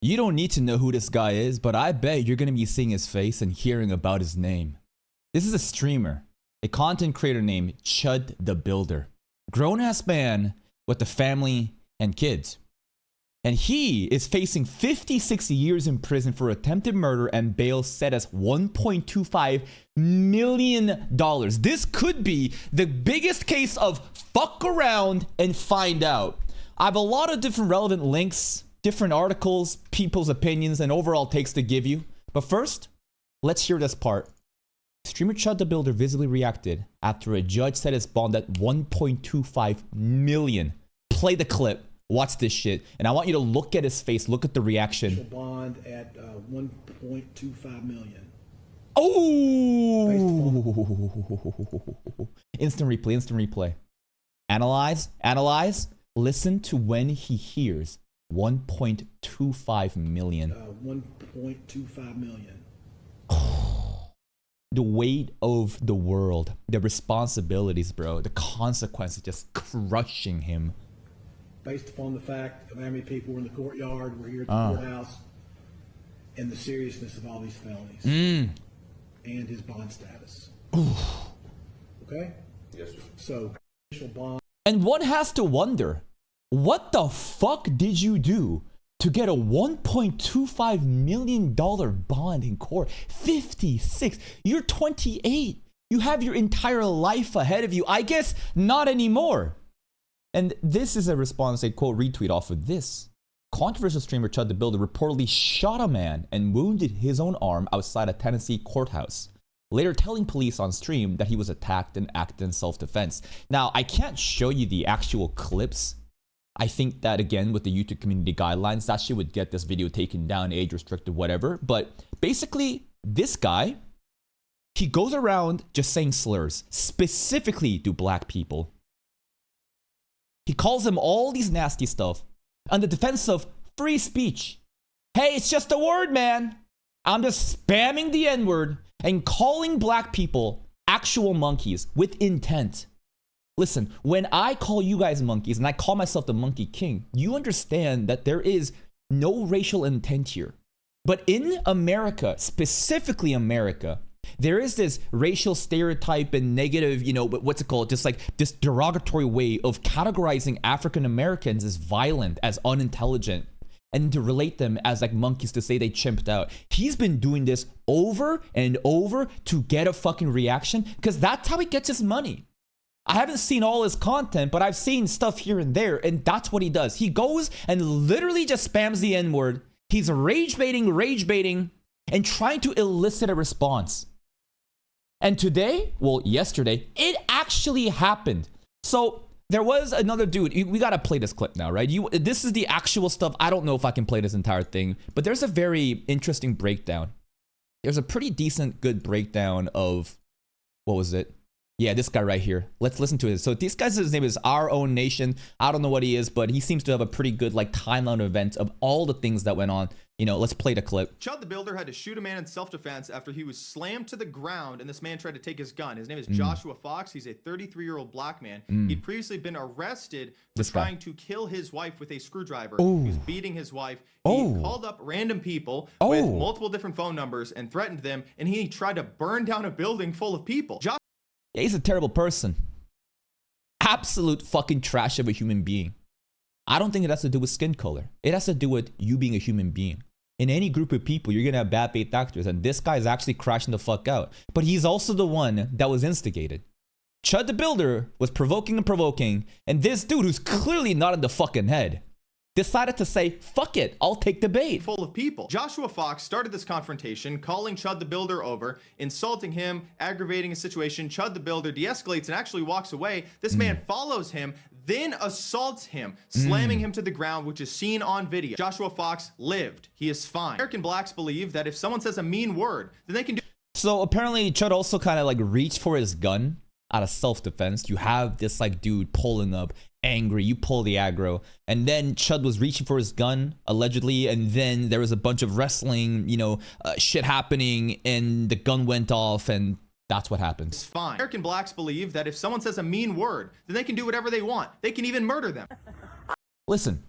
You don't need to know who this guy is, but I bet you're gonna be seeing his face and hearing about his name. This is a streamer, a content creator named ChudTheBuilder. Grown-ass man with a family and kids. And he is facing 56 years in prison for attempted murder and bail set as $1.25 million. This could be the biggest case of fuck around and find out. I have a lot of different relevant links, different articles, people's opinions, and overall takes to give you. But first, let's hear this part. Streamer ChudTheBuilder visibly reacted after a judge set his bond at $1.25 million. Play the clip. Watch this shit, and I want you to look at his face. Look at the reaction. Bond at 1.25 million. Oh! Instant replay. Instant replay. Analyze. Analyze. Listen to when he hears 1.25 million. 1.25 million. The weight of the world, the responsibilities, bro, the consequences just crushing him. Based upon the fact of how many people were in the courtyard, were here at the courthouse, and the seriousness of all these felonies, and his bond status. Okay? Yes, sir. So, initial bond. And one has to wonder, what the fuck did you do to get a $1.25 million bond in court? 56. You're 28. You have your entire life ahead of you. I guess not anymore. And this is a response, a quote retweet off of this. Controversial streamer ChudTheBuilder reportedly shot a man and wounded his own arm outside a Tennessee courthouse, later telling police on stream that he was attacked and acted in self-defense. Now, I can't show you the actual clips. I think that, again, with the YouTube community guidelines, that shit would get this video taken down, age restricted, whatever. But basically, this guy, he goes around just saying slurs, specifically to black people. He calls them all these nasty stuff on the defense of free speech. Hey, it's just a word, man. I'm just spamming the N-word and calling black people actual monkeys with intent. Listen, when I call you guys monkeys and I call myself the Monkey King, you understand that there is no racial intent here. But in America, specifically America, there is this racial stereotype and negative, you know, what's it called? Just like this derogatory way of categorizing African Americans as violent, as unintelligent, and to relate them as like monkeys, to say they chimped out. He's been doing this over and over to get a fucking reaction, because that's how he gets his money. I haven't seen all his content, but I've seen stuff here and there, and that's what he does. He goes and literally just spams the N-word. He's rage baiting, and trying to elicit a response. And today, well, yesterday, it actually happened. So there was another dude. We gotta play this clip now, right? This is the actual stuff. I don't know if I can play this entire thing, but there's a very interesting breakdown. There's a pretty decent, good breakdown of, what was it? Yeah, this guy right here. Let's listen to it. So this guy's, his name is Our Own Nation. I don't know what he is, but he seems to have a pretty good like timeline of events of all the things that went on. You know, let's play the clip. ChudTheBuilder had to shoot a man in self-defense after he was slammed to the ground and this man tried to take his gun. His name is Joshua Fox. He's a 33-year-old black man. He'd previously been arrested for trying to kill his wife with a screwdriver. He was beating his wife. He called up random people with multiple different phone numbers and threatened them, and he tried to burn down a building full of people. Yeah, he's a terrible person. Absolute fucking trash of a human being. I don't think it has to do with skin color. It has to do with you being a human being. In any group of people, you're gonna have bad faith actors, and this guy is actually crashing the fuck out. But he's also the one that was instigated. ChudTheBuilder was provoking, and this dude, who's clearly not in the fucking head, decided to say, fuck it, I'll take the bait. Full of people. Joshua Fox started this confrontation, calling ChudTheBuilder over, insulting him, aggravating a situation. ChudTheBuilder de-escalates and actually walks away. This man follows him, then assaults him, slamming him to the ground, which is seen on video. Joshua Fox lived. He is fine. American blacks believe that if someone says a mean word, then they can do. So apparently Chud also kind of like reached for his gun out of self-defense. You have this like dude pulling up, angry, you pull the aggro, and then Chud was reaching for his gun allegedly, and then there was a bunch of wrestling, you know, shit happening, and the gun went off, and that's what happens. It's fine. American blacks believe that if someone says a mean word, then they can do whatever they want. They can even murder them. Listen,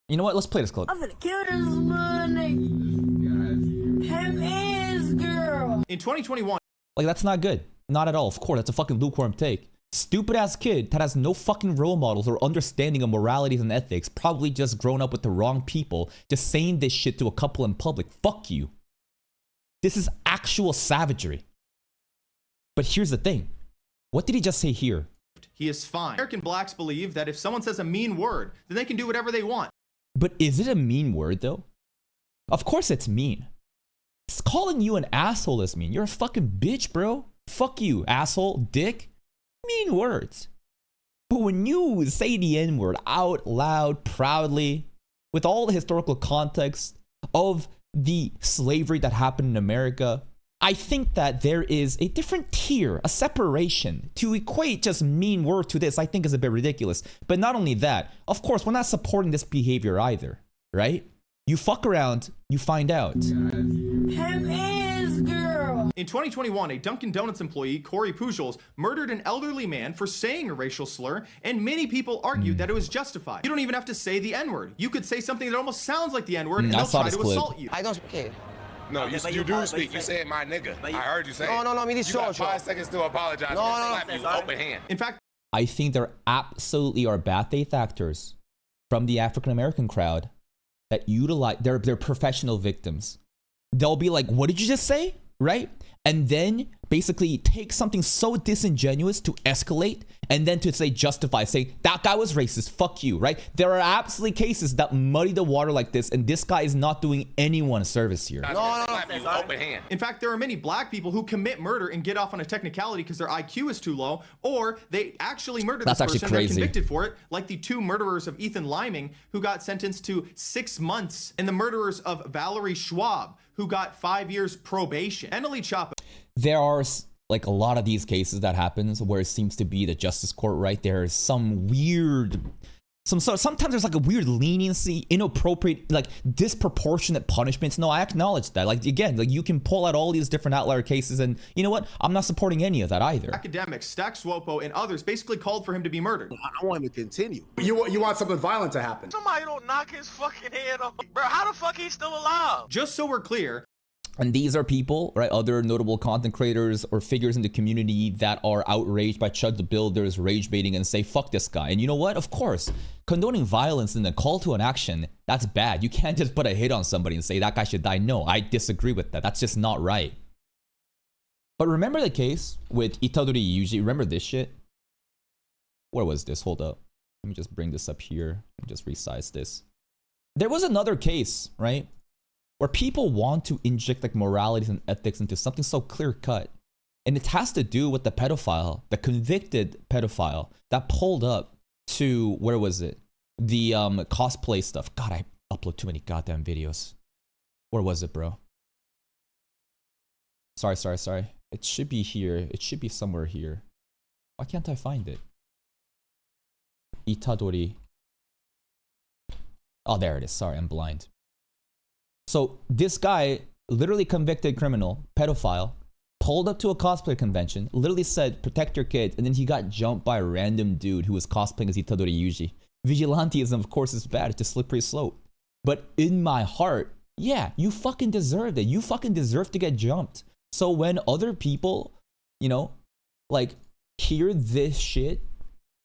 you know what? Let's play this clip. I'm gonna kill this man. Him is girl. In 2021, Like, that's not good. Not at all. Of course, that's a fucking lukewarm take. Stupid ass kid that has no fucking role models or understanding of moralities and ethics, probably just grown up with the wrong people, just saying this shit to a couple in public. Fuck you. This is actual savagery. But here's the thing. What did he just say here? he is fine. American blacks believe that if someone says a mean word, then they can do whatever they want. But is it a mean word though? Of course it's mean. It's calling you an asshole is mean. You're a fucking bitch, bro. Fuck you, asshole, dick. Mean words. But when you say the N-word out loud, proudly, with all the historical context of the slavery that happened in America, I think that there is a different tier, a separation. To equate just mean word to this, I think is a bit ridiculous. But not only that, of course, we're not supporting this behavior either, right? You fuck around, you find out. Him is girl. In 2021, a Dunkin' Donuts employee, Corey Pujols, murdered an elderly man for saying a racial slur, and many people argued that it was justified. You don't even have to say the N-word. You could say something that almost sounds like the N-word, and they'll try to assault you. I don't care. No, you do speak. You said my nigga. I heard you say it. No, I mean, it's you got short. 5 seconds to apologize. No, Slap you open hand. In fact, I think there absolutely are bad faith actors from the African American crowd that utilize, they're professional victims. They'll be like, what did you just say? Right? And then basically take something so disingenuous to escalate and then to say justify, say that guy was racist, fuck you, right? There are absolutely cases that muddy the water like this, and this guy is not doing anyone a service here. No. Slap you open hand. in fact, there are many black people who commit murder and get off on a technicality because their IQ is too low, or they actually murdered this That's actually person and crazy. they're convicted for it, like the two murderers of Ethan Liming, who got sentenced to 6 months, and the murderers of Valerie Schwab, who got 5 years probation. Emily Chapa. There are like a lot of these cases that happens where it seems to be the justice court, right? There's some weird, sometimes there's like a weird leniency, inappropriate, like disproportionate punishments. No, I acknowledge that. Like again, like you can pull out all these different outlier cases, and you know what? I'm not supporting any of that either. Academics, Stack Swopo, and others basically called for him to be murdered. I want him to continue. You want something violent to happen. Somebody don't knock his fucking head off. Bro, how the fuck he's still alive? Just so we're clear, And these are people, right? Other notable content creators or figures in the community that are outraged by ChudTheBuilder's rage baiting and say, fuck this guy. And you know what? Of course, condoning violence and a call to an action, that's bad. You can't just put a hit on somebody and say that guy should die. No, I disagree with that. That's just not right. But remember the case with Itadori Yuji? Remember this shit? Where was this? Hold up. Let me just bring this up here and just resize this. There was another case, right? Where people want to inject like moralities and ethics into something so clear cut. And it has to do with the pedophile, the convicted pedophile that pulled up to, where was it? The cosplay stuff. God, I upload too many goddamn videos. Where was it, bro? Sorry. It should be here. It should be somewhere here. Why can't I find it? Itadori. Oh, there it is. Sorry, I'm blind. So this guy, literally convicted criminal, pedophile, pulled up to a cosplay convention, literally said, protect your kids, and then he got jumped by a random dude who was cosplaying as Itadori Yuji. Vigilantism, of course, is bad. It's a slippery slope. But in my heart, yeah, you fucking deserved it. You fucking deserve to get jumped. So when other people, you know, like, hear this shit,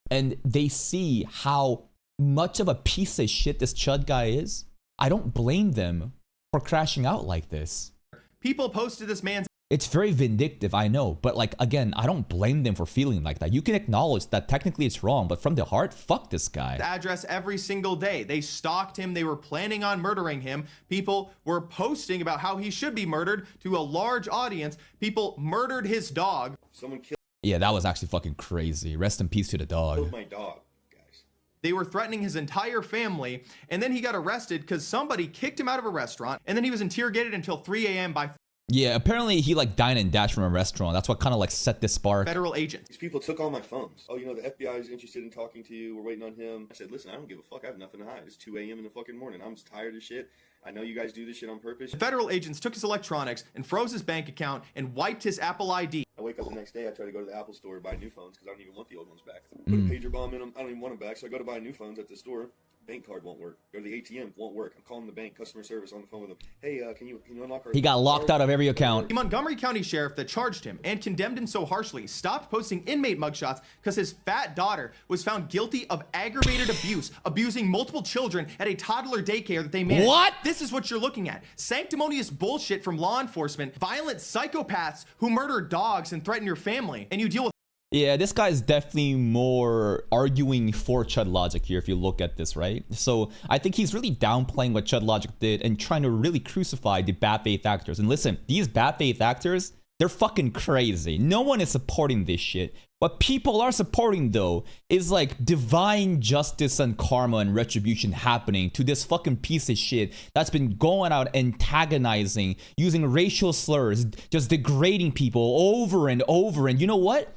and they see how much of a piece of shit this Chud guy is, I don't blame them for crashing out like this. people posted this man's It's very vindictive, I know, but like, again, I don't blame them for feeling like that. You can acknowledge that technically it's wrong, but from the heart, fuck this guy. address every single day. They stalked him. They were planning on murdering him. People were posting about how he should be murdered to a large audience. People murdered his dog. Someone killed Yeah, that was actually fucking crazy. Rest in peace to the dog. my dog, guys. They were threatening his entire family, and then he got arrested because somebody kicked him out of a restaurant, and then he was interrogated until 3 a.m. by Yeah, apparently he like dined and dashed from a restaurant. That's what kind of like set this spark. federal agents. These people took all my phones. Oh, you know, the FBI is interested in talking to you. We're waiting on him. I said, listen, I don't give a fuck. I have nothing to hide. It's 2 a.m. in the fucking morning. I'm just tired of shit. I know you guys do this shit on purpose. Federal agents took his electronics and froze his bank account and wiped his Apple ID. I wake up the next day, I try to go to the Apple store to buy new phones because I don't even want the old ones back. Put a pager bomb in them. I don't even want them back, so I go to buy new phones at the store. bank card won't work. Go to the ATM, won't work. I'm calling the bank customer service on the phone with them. Hey, can you unlock our... He got locked out of every account. The Montgomery County sheriff that charged him and condemned him so harshly stopped posting inmate mugshots because his fat daughter was found guilty of aggravated abuse, abusing multiple children at a toddler daycare that they managed. What? This is what you're looking at. Sanctimonious bullshit from law enforcement, violent psychopaths who murder dogs and threaten your family, and you deal with... Yeah, this guy is definitely more arguing for Chud logic here if you look at this, right? So I think he's really downplaying what Chud logic did and trying to really crucify the bad faith actors. And listen, these bad faith actors, they're fucking crazy. No one is supporting this shit. What people are supporting, though, is like divine justice and karma and retribution happening to this fucking piece of shit that's been going out antagonizing, using racial slurs, just degrading people over and over. And you know what?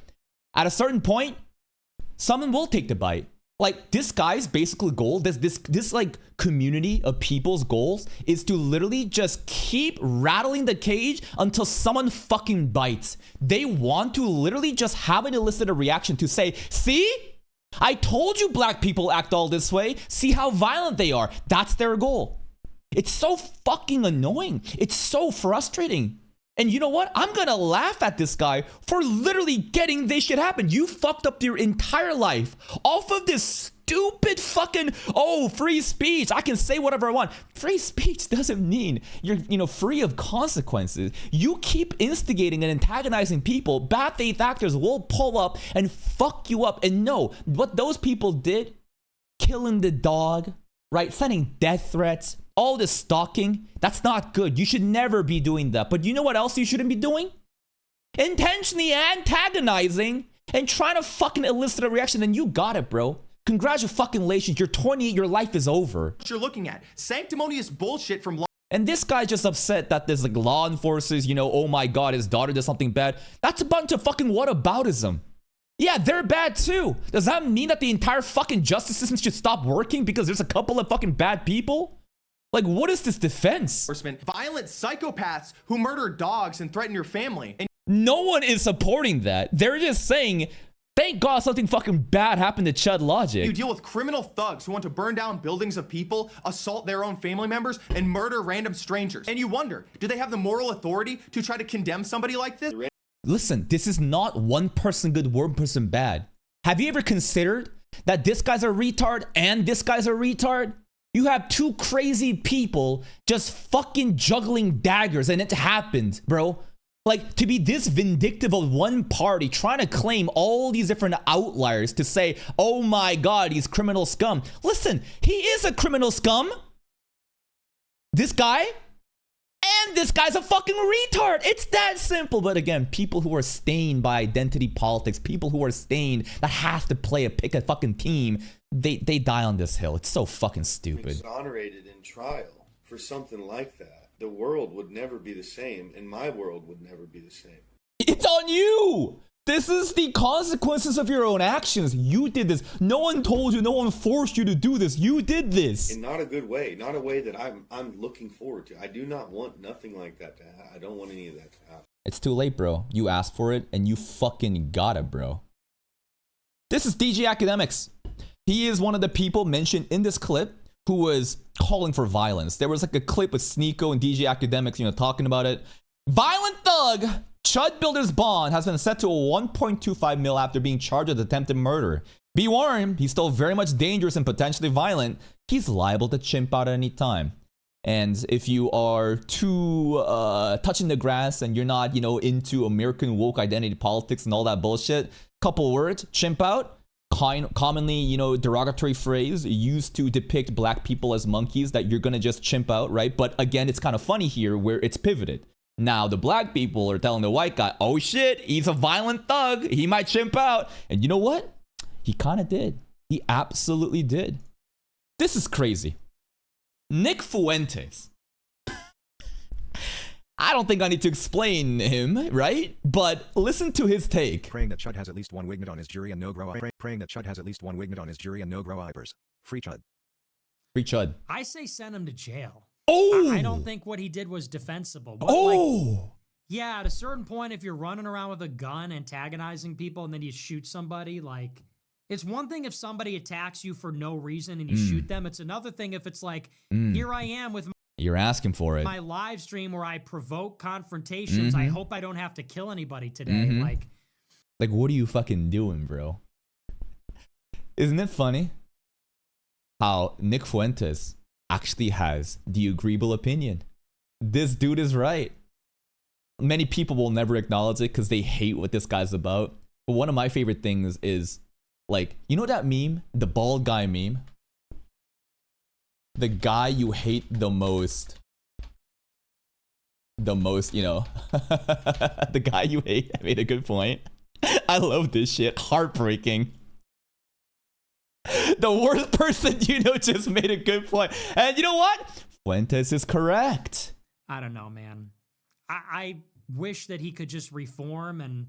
At a certain point, someone will take the bite. Like, this guy's basically goal, this like community of people's goals is to literally just keep rattling the cage until someone fucking bites. They want to literally just have an elicited reaction to say, see? I told you black people act all this way. See how violent they are. That's their goal. It's so fucking annoying. It's so frustrating. And you know what? I'm gonna laugh at this guy for literally getting this shit happen. You fucked up your entire life off of this stupid fucking, oh, free speech. I can say whatever I want. Free speech doesn't mean you're, free of consequences. You keep instigating and antagonizing people, bad faith actors will pull up and fuck you up. And no, what those people did, killing the dog, right? Sending death threats, all this stalking, that's not good. You should never be doing that. But you know what else you shouldn't be doing? Intentionally antagonizing and trying to fucking elicit a reaction. And you got it, bro. Congratulations. You're 28. Your life is over. What you're looking at. Sanctimonious bullshit from law. And this guy's just upset that there's like law enforcers, oh my God, his daughter did something bad. That's a bunch of fucking whataboutism. Yeah, they're bad too. Does that mean that the entire fucking justice system should stop working because there's a couple of fucking bad people? Like, what is this defense? Violent psychopaths who murder dogs and threaten your family. And no one is supporting that. They're just saying, thank God something fucking bad happened to Chud Logic. You deal with criminal thugs who want to burn down buildings of people, assault their own family members, and murder random strangers. And you wonder, do they have the moral authority to try to condemn somebody like this? Listen, this is not one person good, one person bad. Have you ever considered that this guy's a retard and this guy's a retard? You have two crazy people just fucking juggling daggers and it happened, bro. Like, to be this vindictive of one party trying to claim all these different outliers to say, oh my God, he's criminal scum. Listen, he is a criminal scum. This guy and this guy's a fucking retard. It's that simple. But again, people who are stained by identity politics, people who are stained that have to pick a fucking team, they die on this hill. It's so fucking stupid. Exonerated in trial for something like that. The world would never be the same, and my world would never be the same. It's on you. This is the consequences of your own actions. You did this. No one told you. No one forced you to do this. You did this. In not a good way. Not a way that I'm looking forward to. I do not want nothing like that to happen. I don't want any of that to happen. It's too late, bro. You asked for it, and you fucking got it, bro. This is DJ Academics. He is one of the people mentioned in this clip who was calling for violence. There was like a clip with Sneeko and DJ Academics, talking about it. Violent thug ChudTheBuilder's bond has been set to a 1.25 mil after being charged with attempted murder. Be warned, he's still very much dangerous and potentially violent. He's liable to chimp out at any time. And if you are too touching the grass and you're not, into American woke identity politics and all that bullshit, couple words, chimp out. Commonly, derogatory phrase used to depict black people as monkeys that you're gonna just chimp out, right? But again, it's kind of funny here where it's pivoted. Now, the black people are telling the white guy, oh shit, he's a violent thug. He might chimp out. And you know what? He kind of did. He absolutely did. This is crazy. Nick Fuentes. I don't think I need to explain him, right? But listen to his take. Praying that Chud has at least one wignut on his jury and no grow. Praying that Chud has at least one wignut on his jury and no grow eyebers. Free Chud. Free Chud. I say send him to jail. Oh! I don't think what he did was defensible. But yeah, at a certain point, if you're running around with a gun antagonizing people and then you shoot somebody, It's one thing if somebody attacks you for no reason and you shoot them. It's another thing if it's like, here I am with You're asking for it. my live stream where I provoke confrontations. I hope I don't have to kill anybody today. Like, what are you fucking doing, bro? Isn't it funny how Nick Fuentes actually has the agreeable opinion? This dude is right. Many people will never acknowledge it because they hate what this guy's about. But one of my favorite things is, like, you know that meme? The bald guy meme? The guy you hate the most, you know. The guy you hate. I made a good point. I love this shit. Heartbreaking. The worst person you know just made a good point. And you know what? Fuentes is correct. I don't know, man. I wish that he could just reform and,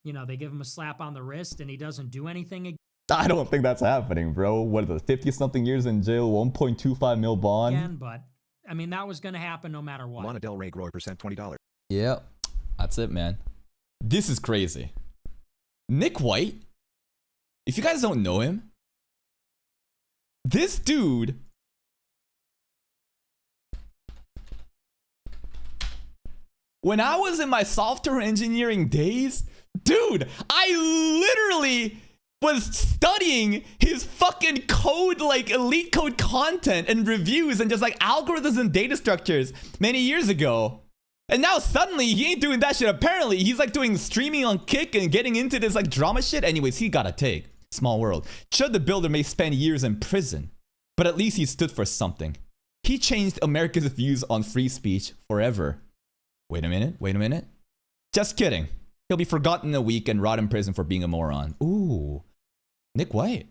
you know, they give him a slap on the wrist and he doesn't do anything again. I don't think that's happening, bro. What are the 50-something years in jail, 1.25 mil bond? But, I mean, that was going to happen no matter what. Lana Del Rey Grower percent $20. Yeah, that's it, man. This is crazy. Nick White, if you guys don't know him, this dude when I was in my software engineering days, dude, I literally was studying his fucking code, like elite code content and reviews and just like algorithms and data structures many years ago. And now suddenly he ain't doing that shit. Apparently he's like doing streaming on Kick and getting into this like drama shit. Anyways, he got a take. Small world. ChudTheBuilder may spend years in prison, but at least he stood for something. He changed America's views on free speech forever. Wait a minute. Just kidding. He'll be forgotten in a week and rot in prison for being a moron. Ooh, Nick White.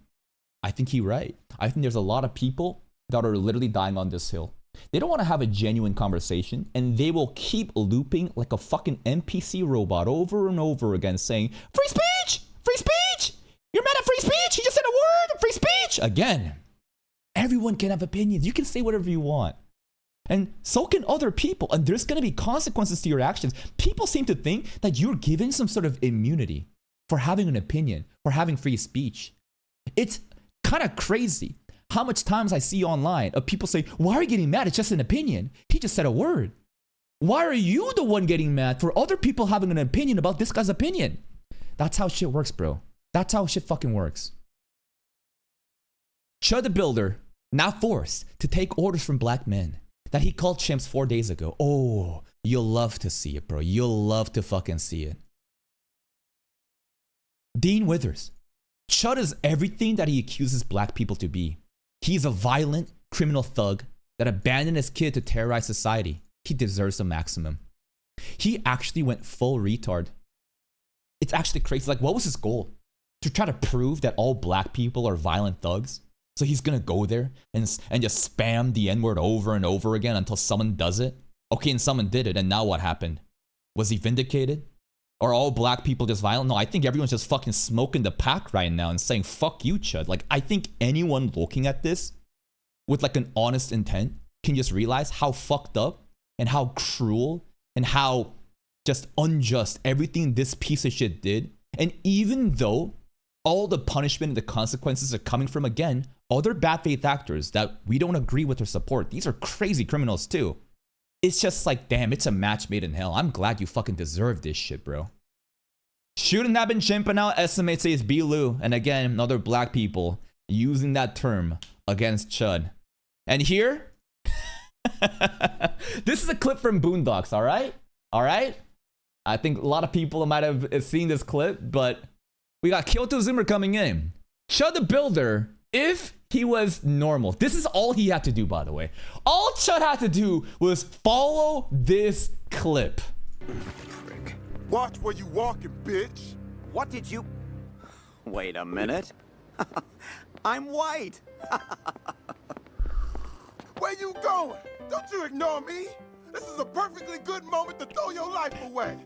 I think he's right. I think there's a lot of people that are literally dying on this hill. They don't want to have a genuine conversation, and they will keep looping like a fucking NPC robot over and over again saying, free speech! Free speech! You're mad at free speech! He just said a word! Free speech! Again, everyone can have opinions. You can say whatever you want. And so can other people, and there's going to be consequences to your actions. People seem to think that you're given some sort of immunity for having an opinion, for having free speech. It's kind of crazy how much times I see online of people say, why are you getting mad? It's just an opinion. He just said a word. Why are you the one getting mad for other people having an opinion about this guy's opinion? That's how shit works, bro. That's how shit fucking works. ChudTheBuilder now forced to take orders from black men that he called chimps 4 days ago. Oh, you'll love to see it, bro. You'll love to fucking see it. Dean Withers. Chud is everything that he accuses black people to be. He's a violent criminal thug that abandoned his kid to terrorize society. He deserves a maximum. He actually went full retard. It's actually crazy. Like, what was his goal? To try to prove that all black people are violent thugs? So he's gonna go there and just spam the N-word over and over again until someone does it? Okay, and someone did it, and now what happened? Was he vindicated? Are all black people just violent? No, I think everyone's just fucking smoking the pack right now and saying, fuck you, Chud. Like, I think anyone looking at this with like an honest intent can just realize how fucked up and how cruel and how just unjust everything this piece of shit did. And even though all the punishment and the consequences are coming from, again, other bad faith actors that we don't agree with or support, these are crazy criminals too. It's just like, damn, it's a match made in hell. I'm glad you fucking deserve this shit, bro. Shouldn't have been chimping out, estimate says B-Lou. And again, other black people using that term against Chud. And here, this is a clip from Boondocks, all right? All right? I think a lot of people might have seen this clip, but we got Kyoto Zoomer coming in. ChudTheBuilder, if he was normal, this is all he had to do, by the way. All Chud had to do was follow this clip. Prick. Watch where you walking, bitch. What did you... Wait a minute. I'm white. Where you going? Don't you ignore me. This is a perfectly good moment to throw your life away.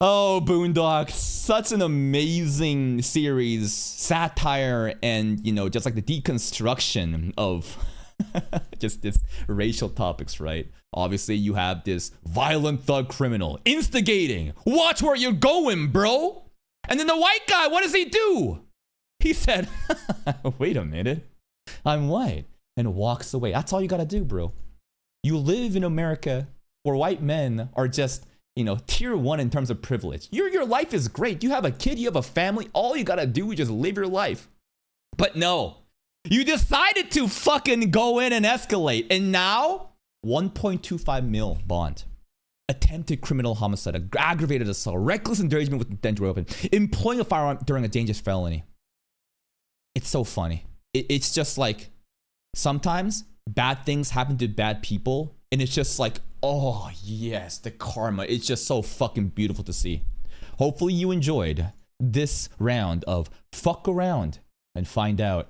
Oh, Boondocks, such an amazing series, satire, and, you know, just like the deconstruction of just this racial topics, right? Obviously, you have this violent thug criminal instigating. Watch where you're going, bro. And then the white guy, what does he do? He said, wait a minute, I'm white, and walks away. That's all you gotta do, bro. You live in America where white men are just, you know, tier 1 in terms of privilege. Your life is great. You have a kid, you have a family. All you gotta do is just live your life. But no, you decided to fucking go in and escalate. And now, 1.25 mil bond. Attempted criminal homicide, aggravated assault, reckless endangerment with dangerous weapon, employing a firearm during a dangerous felony. It's so funny. It's just like, sometimes bad things happen to bad people, and it's just like, oh yes, the karma. It's just so fucking beautiful to see. Hopefully you enjoyed this round of fuck around and find out